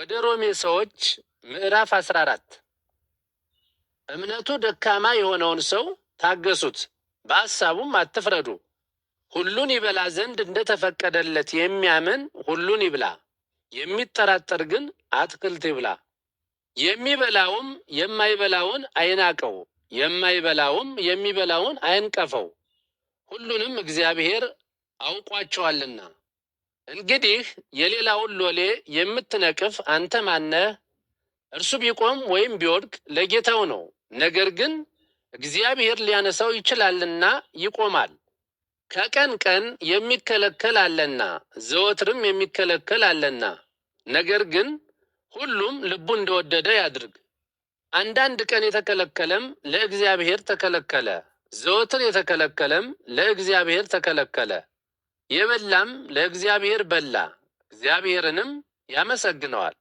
ወደ ሮሜ ሰዎች ምዕራፍ 14 እምነቱ ደካማ የሆነውን ሰው ታገሱት፣ በሐሳቡም አትፍረዱ። ሁሉን ይበላ ዘንድ እንደተፈቀደለት የሚያምን ሁሉን ይብላ፣ የሚጠራጠር ግን አትክልት ይብላ። የሚበላውም የማይበላውን አይናቀው፣ የማይበላውም የሚበላውን አይንቀፈው፣ ሁሉንም እግዚአብሔር አውቋቸዋልና። እንግዲህ የሌላውን ሎሌ የምትነቅፍ አንተ ማነህ? እርሱ ቢቆም ወይም ቢወድቅ ለጌታው ነው። ነገር ግን እግዚአብሔር ሊያነሳው ይችላልና ይቆማል። ከቀን ቀን የሚከለከል አለና ዘወትርም የሚከለከል አለና፣ ነገር ግን ሁሉም ልቡ እንደወደደ ያድርግ። አንዳንድ ቀን የተከለከለም ለእግዚአብሔር ተከለከለ፣ ዘወትር የተከለከለም ለእግዚአብሔር ተከለከለ። የበላም ለእግዚአብሔር በላ፣ እግዚአብሔርንም ያመሰግነዋል።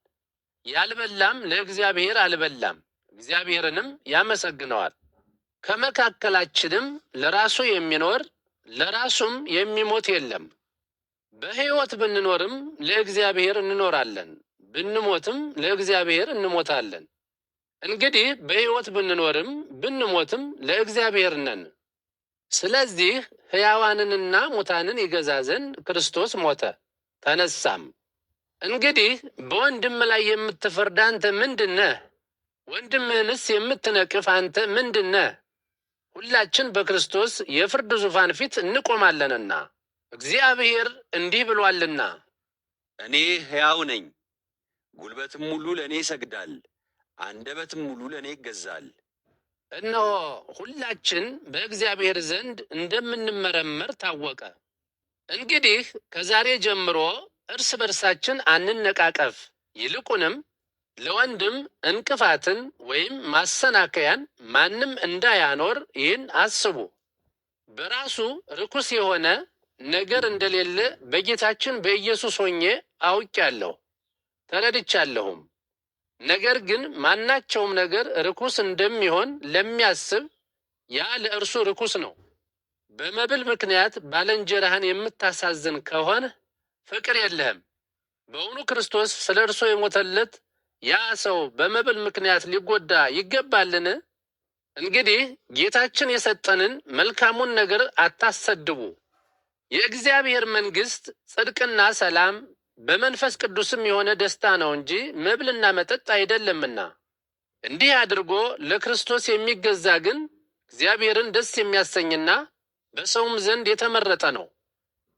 ያልበላም ለእግዚአብሔር አልበላም፣ እግዚአብሔርንም ያመሰግነዋል። ከመካከላችንም ለራሱ የሚኖር ለራሱም የሚሞት የለም። በሕይወት ብንኖርም ለእግዚአብሔር እንኖራለን፣ ብንሞትም ለእግዚአብሔር እንሞታለን። እንግዲህ በሕይወት ብንኖርም ብንሞትም ለእግዚአብሔር ነን። ስለዚህ ሕያዋንንና ሙታንን ይገዛ ዘንድ ክርስቶስ ሞተ፣ ተነሳም። እንግዲህ በወንድም ላይ የምትፈርድ አንተ ምንድን ነህ? ወንድምህንስ የምትነቅፍ አንተ ምንድን ነህ? ሁላችን በክርስቶስ የፍርድ ዙፋን ፊት እንቆማለንና። እግዚአብሔር እንዲህ ብሏልና፣ እኔ ሕያው ነኝ፣ ጉልበትም ሁሉ ለእኔ ይሰግዳል፣ አንደበትም ሁሉ ለእኔ ይገዛል። እነሆ ሁላችን በእግዚአብሔር ዘንድ እንደምንመረመር ታወቀ። እንግዲህ ከዛሬ ጀምሮ እርስ በርሳችን አንነቃቀፍ፣ ይልቁንም ለወንድም እንቅፋትን ወይም ማሰናከያን ማንም እንዳያኖር ይህን አስቡ። በራሱ ርኩስ የሆነ ነገር እንደሌለ በጌታችን በኢየሱስ ሆኜ አውቄአለሁ ተረድቻለሁም። ነገር ግን ማናቸውም ነገር ርኩስ እንደሚሆን ለሚያስብ ያ ለእርሱ ርኩስ ነው። በመብል ምክንያት ባልንጀራህን የምታሳዝን ከሆነ ፍቅር የለህም። በእውኑ ክርስቶስ ስለ እርሱ የሞተለት ያ ሰው በመብል ምክንያት ሊጎዳ ይገባልን? እንግዲህ ጌታችን የሰጠንን መልካሙን ነገር አታሰድቡ። የእግዚአብሔር መንግሥት ጽድቅና ሰላም በመንፈስ ቅዱስም የሆነ ደስታ ነው እንጂ መብልና መጠጥ አይደለምና። እንዲህ አድርጎ ለክርስቶስ የሚገዛ ግን እግዚአብሔርን ደስ የሚያሰኝና በሰውም ዘንድ የተመረጠ ነው።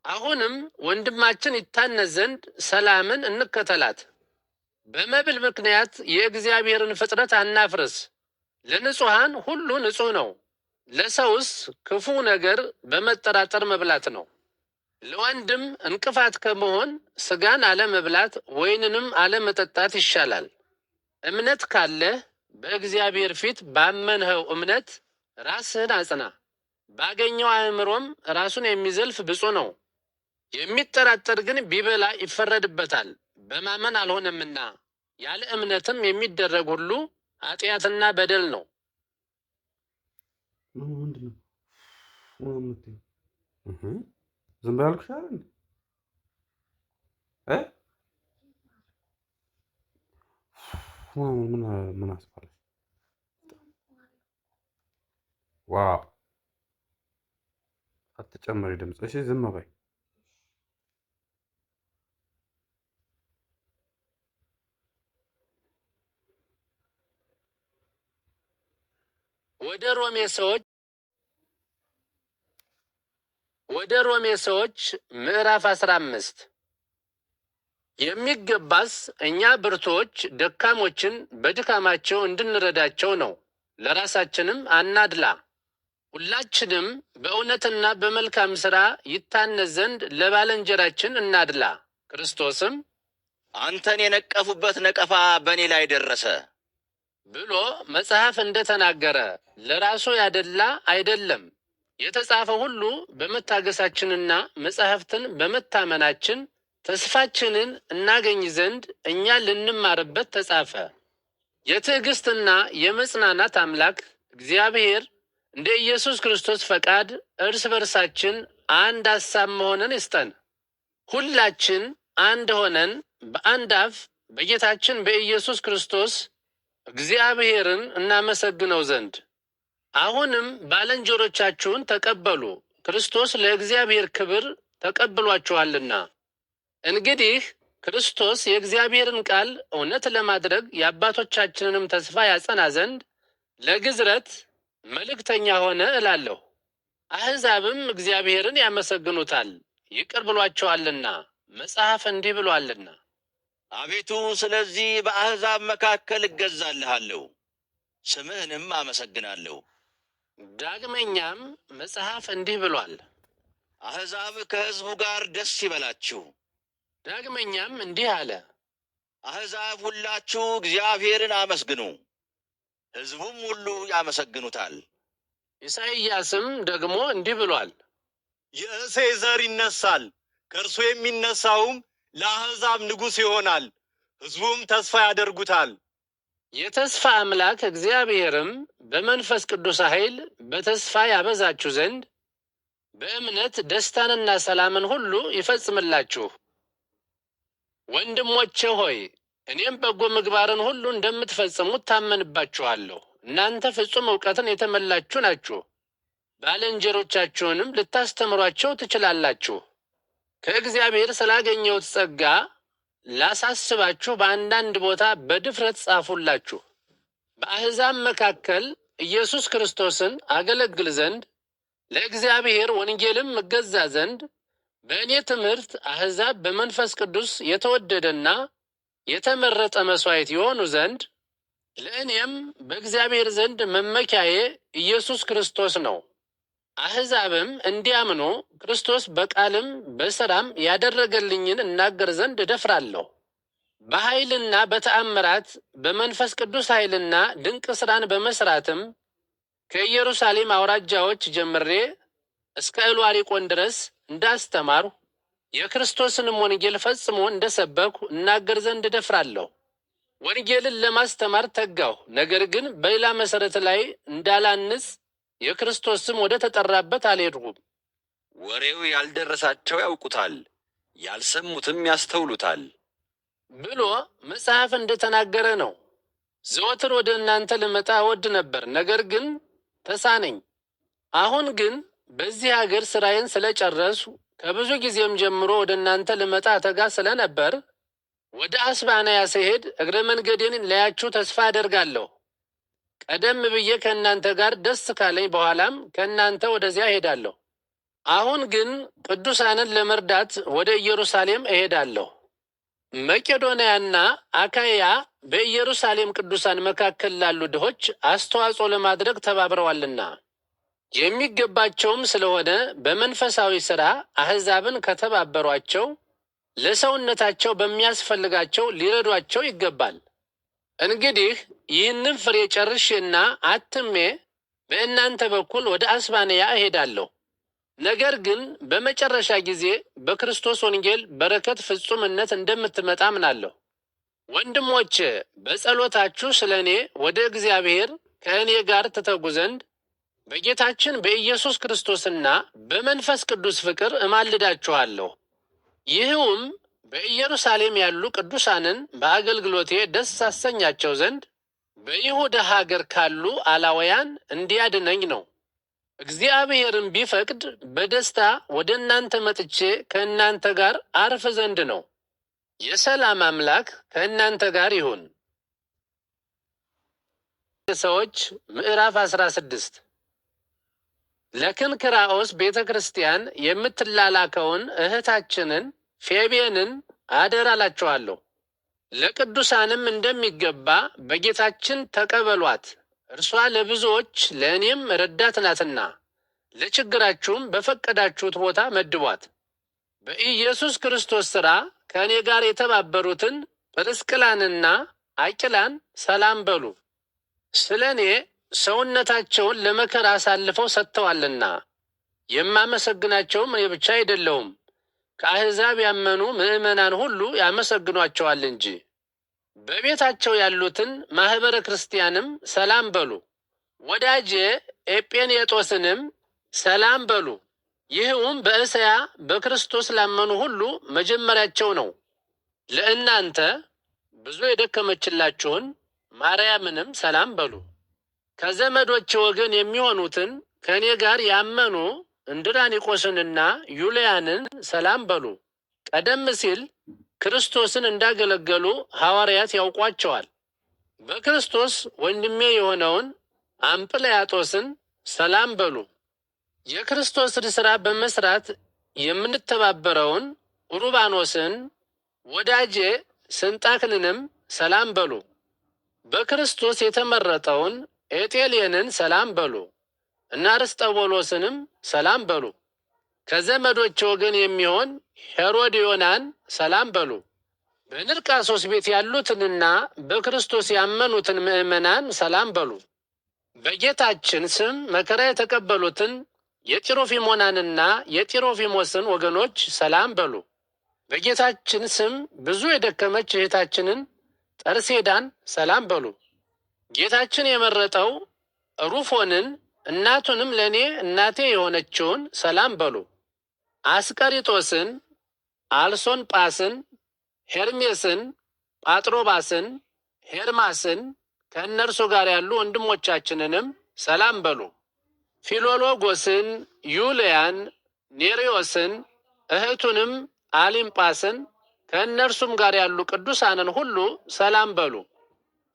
አሁንም ወንድማችን ይታነጽ ዘንድ ሰላምን እንከተላት። በመብል ምክንያት የእግዚአብሔርን ፍጥረት አናፍርስ። ለንጹሐን ሁሉ ንጹሕ ነው። ለሰውስ ክፉ ነገር በመጠራጠር መብላት ነው። ለወንድም እንቅፋት ከመሆን ሥጋን አለመብላት ወይንንም አለመጠጣት ይሻላል። እምነት ካለህ በእግዚአብሔር ፊት ባመንኸው እምነት ራስህን አጽና። ባገኘው አእምሮም ራሱን የሚዘልፍ ብፁዕ ነው። የሚጠራጠር ግን ቢበላ ይፈረድበታል፣ በማመን አልሆነምና። ያለ እምነትም የሚደረግ ሁሉ ኃጢአትና በደል ነው። ዝም ብለህ አልኩሽ አይደል? ምን አስባለሽ? ዋው! አትጨምሪ ድምፅ። እሺ ዝም በይ። ወደ ሮሜ ሰዎች ምዕራፍ 15 የሚገባስ እኛ ብርቶች ደካሞችን በድካማቸው እንድንረዳቸው ነው። ለራሳችንም አናድላ። ሁላችንም በእውነትና በመልካም ሥራ ይታነጽ ዘንድ ለባልንጀራችን እናድላ። ክርስቶስም አንተን የነቀፉበት ነቀፋ በእኔ ላይ ደረሰ ብሎ መጽሐፍ እንደተናገረ ለራሱ ያደላ አይደለም። የተጻፈ ሁሉ በመታገሳችንና መጻሕፍትን በመታመናችን ተስፋችንን እናገኝ ዘንድ እኛ ልንማርበት ተጻፈ። የትዕግስትና የመጽናናት አምላክ እግዚአብሔር እንደ ኢየሱስ ክርስቶስ ፈቃድ እርስ በርሳችን አንድ ሐሳብ መሆንን ይስጠን። ሁላችን አንድ ሆነን በአንድ አፍ በጌታችን በኢየሱስ ክርስቶስ እግዚአብሔርን እናመሰግነው ዘንድ አሁንም ባልንጀሮቻችሁን ተቀበሉ፣ ክርስቶስ ለእግዚአብሔር ክብር ተቀብሏችኋልና። እንግዲህ ክርስቶስ የእግዚአብሔርን ቃል እውነት ለማድረግ የአባቶቻችንንም ተስፋ ያጸና ዘንድ ለግዝረት መልእክተኛ ሆነ እላለሁ። አሕዛብም እግዚአብሔርን ያመሰግኑታል፣ ይቅር ብሏቸዋልና፣ መጽሐፍ እንዲህ ብሏልና። አቤቱ ስለዚህ በአሕዛብ መካከል እገዛልሃለሁ፣ ስምህንም አመሰግናለሁ። ዳግመኛም መጽሐፍ እንዲህ ብሏል፣ አሕዛብ ከሕዝቡ ጋር ደስ ይበላችሁ። ዳግመኛም እንዲህ አለ፣ አሕዛብ ሁላችሁ እግዚአብሔርን አመስግኑ፣ ሕዝቡም ሁሉ ያመሰግኑታል። ኢሳይያስም ደግሞ እንዲህ ብሏል፣ የእሴይ ዘር ይነሳል፣ ከእርሱ የሚነሳውም ለአሕዛብ ንጉሥ ይሆናል፣ ሕዝቡም ተስፋ ያደርጉታል። የተስፋ አምላክ እግዚአብሔርም በመንፈስ ቅዱስ ኃይል በተስፋ ያበዛችሁ ዘንድ በእምነት ደስታንና ሰላምን ሁሉ ይፈጽምላችሁ። ወንድሞቼ ሆይ እኔም በጎ ምግባርን ሁሉ እንደምትፈጽሙት ታመንባችኋለሁ። እናንተ ፍጹም ዕውቀትን የተመላችሁ ናችሁ፣ ባልንጀሮቻችሁንም ልታስተምሯቸው ትችላላችሁ። ከእግዚአብሔር ስላገኘሁት ጸጋ ላሳስባችሁ በአንዳንድ ቦታ በድፍረት ጻፉላችሁ። በአሕዛብ መካከል ኢየሱስ ክርስቶስን አገለግል ዘንድ ለእግዚአብሔር ወንጌልም እገዛ ዘንድ በእኔ ትምህርት አሕዛብ በመንፈስ ቅዱስ የተወደደና የተመረጠ መሥዋዕት የሆኑ ዘንድ ለእኔም በእግዚአብሔር ዘንድ መመኪያዬ ኢየሱስ ክርስቶስ ነው። አሕዛብም እንዲያምኑ ክርስቶስ በቃልም በሥራም ያደረገልኝን እናገር ዘንድ እደፍራለሁ። በኃይልና በተአምራት በመንፈስ ቅዱስ ኃይልና ድንቅ ሥራን በመሥራትም ከኢየሩሳሌም አውራጃዎች ጀምሬ እስከ ኢሉዋሪቆን ድረስ እንዳስተማርሁ የክርስቶስንም ወንጌል ፈጽሞ እንደሰበክሁ እናገር ዘንድ እደፍራለሁ። ወንጌልን ለማስተማር ተጋሁ፣ ነገር ግን በሌላ መሠረት ላይ እንዳላንጽ የክርስቶስ ስም ወደ ተጠራበት አልሄድሁም። ወሬው ያልደረሳቸው ያውቁታል፣ ያልሰሙትም ያስተውሉታል ብሎ መጽሐፍ እንደተናገረ ነው። ዘወትር ወደ እናንተ ልመጣ እወድ ነበር፣ ነገር ግን ተሳነኝ። አሁን ግን በዚህ አገር ሥራዬን ስለጨረሱ ከብዙ ጊዜም ጀምሮ ወደ እናንተ ልመጣ ተጋ ስለነበር ወደ አስባንያ ስሄድ እግረ መንገዴን ላያችሁ ተስፋ አደርጋለሁ። ቀደም ብዬ ከእናንተ ጋር ደስ ካለኝ በኋላም ከእናንተ ወደዚያ እሄዳለሁ። አሁን ግን ቅዱሳንን ለመርዳት ወደ ኢየሩሳሌም እሄዳለሁ። መቄዶንያና አካይያ በኢየሩሳሌም ቅዱሳን መካከል ላሉ ድሆች አስተዋጽኦ ለማድረግ ተባብረዋልና የሚገባቸውም ስለሆነ በመንፈሳዊ ሥራ አሕዛብን ከተባበሯቸው ለሰውነታቸው በሚያስፈልጋቸው ሊረዷቸው ይገባል። እንግዲህ ይህንም ፍሬ ጨርሼና አትሜ በእናንተ በኩል ወደ አስባንያ እሄዳለሁ። ነገር ግን በመጨረሻ ጊዜ በክርስቶስ ወንጌል በረከት ፍጹምነት እንደምትመጣ አምናለሁ። ወንድሞቼ በጸሎታችሁ ስለ እኔ ወደ እግዚአብሔር ከእኔ ጋር ትተጉ ዘንድ በጌታችን በኢየሱስ ክርስቶስና በመንፈስ ቅዱስ ፍቅር እማልዳችኋለሁ። ይህውም በኢየሩሳሌም ያሉ ቅዱሳንን በአገልግሎቴ ደስ አሰኛቸው ዘንድ በይሁዳ ሀገር ካሉ አላውያን እንዲያድነኝ ነው። እግዚአብሔርም ቢፈቅድ በደስታ ወደ እናንተ መጥቼ ከእናንተ ጋር አርፍ ዘንድ ነው። የሰላም አምላክ ከእናንተ ጋር ይሁን። ሰዎች ምዕራፍ 16 ለክንክራኦስ ቤተ ክርስቲያን የምትላላከውን እህታችንን ፌቤንን አደራ እላችኋለሁ። ለቅዱሳንም እንደሚገባ በጌታችን ተቀበሏት። እርሷ ለብዙዎች ለእኔም ረዳት ናትና፣ ለችግራችሁም በፈቀዳችሁት ቦታ መድቧት። በኢየሱስ ክርስቶስ ሥራ ከእኔ ጋር የተባበሩትን ጵርስቅላንና አቂላን ሰላም በሉ። ስለ እኔ ሰውነታቸውን ለመከራ አሳልፈው ሰጥተዋልና፣ የማመሰግናቸውም እኔ ብቻ አይደለሁም፣ ከአሕዛብ ያመኑ ምዕመናን ሁሉ ያመሰግኗቸዋል እንጂ። በቤታቸው ያሉትን ማኅበረ ክርስቲያንም ሰላም በሉ። ወዳጄ ኤጴንየጦስንም ሰላም በሉ። ይህውም በእስያ በክርስቶስ ላመኑ ሁሉ መጀመሪያቸው ነው። ለእናንተ ብዙ የደከመችላችሁን ማርያምንም ሰላም በሉ። ከዘመዶች ወገን የሚሆኑትን ከእኔ ጋር ያመኑ እንድራኒቆስንና ዩልያንን ሰላም በሉ። ቀደም ሲል ክርስቶስን እንዳገለገሉ ሐዋርያት ያውቋቸዋል። በክርስቶስ ወንድሜ የሆነውን አምጵልያጦስን ሰላም በሉ። የክርስቶስን ሥራ በመስራት የምንተባበረውን ኡሩባኖስን ወዳጄ ስንጣክንንም ሰላም በሉ። በክርስቶስ የተመረጠውን ኤጤሌንን ሰላም በሉ እና አርስጠቦሎስንም ሰላም በሉ። ከዘመዶች ወገን የሚሆን ሄሮድዮናን ሰላም በሉ። በንርቃሶስ ቤት ያሉትንና በክርስቶስ ያመኑትን ምዕመናን ሰላም በሉ። በጌታችን ስም መከራ የተቀበሉትን የጢሮፊሞናንና የጢሮፊሞስን ወገኖች ሰላም በሉ። በጌታችን ስም ብዙ የደከመች እህታችንን ጠርሴዳን ሰላም በሉ። ጌታችን የመረጠው ሩፎንን እናቱንም ለእኔ እናቴ የሆነችውን ሰላም በሉ። አስቀሪጦስን፣ አልሶንጳስን፣ ሄርሜስን፣ ጳጥሮባስን፣ ሄርማስን ከእነርሱ ጋር ያሉ ወንድሞቻችንንም ሰላም በሉ። ፊሎሎጎስን፣ ዩልያን፣ ኔሬዎስን እህቱንም አሊምጳስን ከእነርሱም ጋር ያሉ ቅዱሳንን ሁሉ ሰላም በሉ።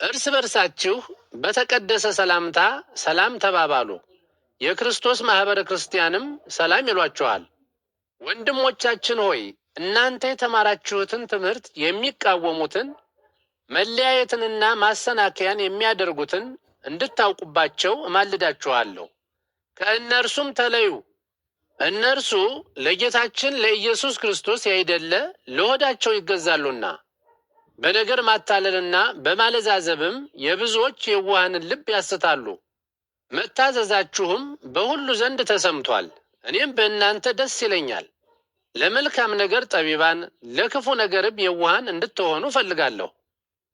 እርስ በርሳችሁ በተቀደሰ ሰላምታ ሰላም ተባባሉ። የክርስቶስ ማኅበረ ክርስቲያንም ሰላም ይሏችኋል። ወንድሞቻችን ሆይ እናንተ የተማራችሁትን ትምህርት የሚቃወሙትን መለያየትንና ማሰናከያን የሚያደርጉትን እንድታውቁባቸው እማልዳችኋለሁ። ከእነርሱም ተለዩ። እነርሱ ለጌታችን ለኢየሱስ ክርስቶስ ያይደለ ለሆዳቸው ይገዛሉና በነገር ማታለልና በማለዛዘብም የብዙዎች የዋሃንን ልብ ያስታሉ። መታዘዛችሁም በሁሉ ዘንድ ተሰምቷል። እኔም በእናንተ ደስ ይለኛል። ለመልካም ነገር ጠቢባን፣ ለክፉ ነገርም የዋሃን እንድትሆኑ እፈልጋለሁ።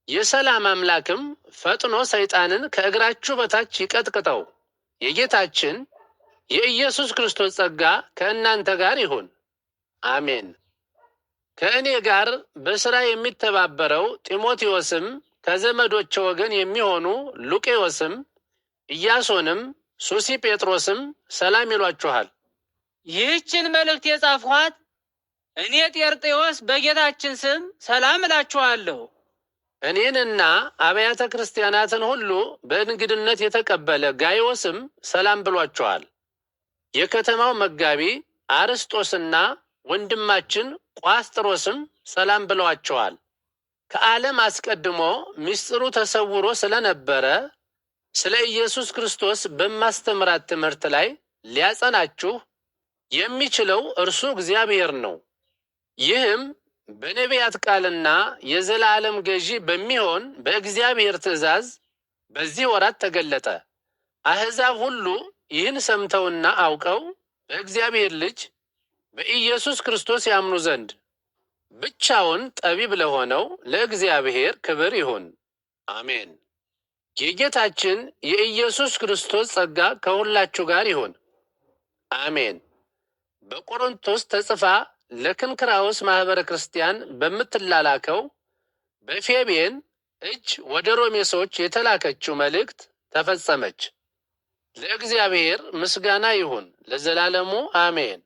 የሰላም አምላክም ፈጥኖ ሰይጣንን ከእግራችሁ በታች ይቀጥቅጠው። የጌታችን የኢየሱስ ክርስቶስ ጸጋ ከእናንተ ጋር ይሁን። አሜን። ከእኔ ጋር በሥራ የሚተባበረው ጢሞቴዎስም ከዘመዶች ወገን የሚሆኑ ሉቄዎስም ኢያሶንም ሱሲ ጴጥሮስም ሰላም ይሏችኋል። ይህችን መልእክት የጻፍኋት እኔ ጤርጤዎስ በጌታችን ስም ሰላም እላችኋለሁ። እኔንና አብያተ ክርስቲያናትን ሁሉ በእንግድነት የተቀበለ ጋይዮስም ሰላም ብሏችኋል። የከተማው መጋቢ አርስጦስና ወንድማችን ቋስጥሮስም ሰላም ብለዋችኋል። ከዓለም አስቀድሞ ምስጢሩ ተሰውሮ ስለነበረ ስለ ኢየሱስ ክርስቶስ በማስተምራት ትምህርት ላይ ሊያጸናችሁ የሚችለው እርሱ እግዚአብሔር ነው። ይህም በነቢያት ቃልና የዘላለም ገዢ በሚሆን በእግዚአብሔር ትእዛዝ በዚህ ወራት ተገለጠ። አሕዛብ ሁሉ ይህን ሰምተውና አውቀው በእግዚአብሔር ልጅ በኢየሱስ ክርስቶስ ያምኑ ዘንድ ብቻውን ጠቢብ ለሆነው ለእግዚአብሔር ክብር ይሁን፣ አሜን። የጌታችን የኢየሱስ ክርስቶስ ጸጋ ከሁላችሁ ጋር ይሁን፣ አሜን። በቆሮንቶስ ተጽፋ ለክንክራውስ ማኅበረ ክርስቲያን በምትላላከው በፌቤን እጅ ወደ ሮሜ ሰዎች የተላከችው መልእክት ተፈጸመች። ለእግዚአብሔር ምስጋና ይሁን ለዘላለሙ አሜን።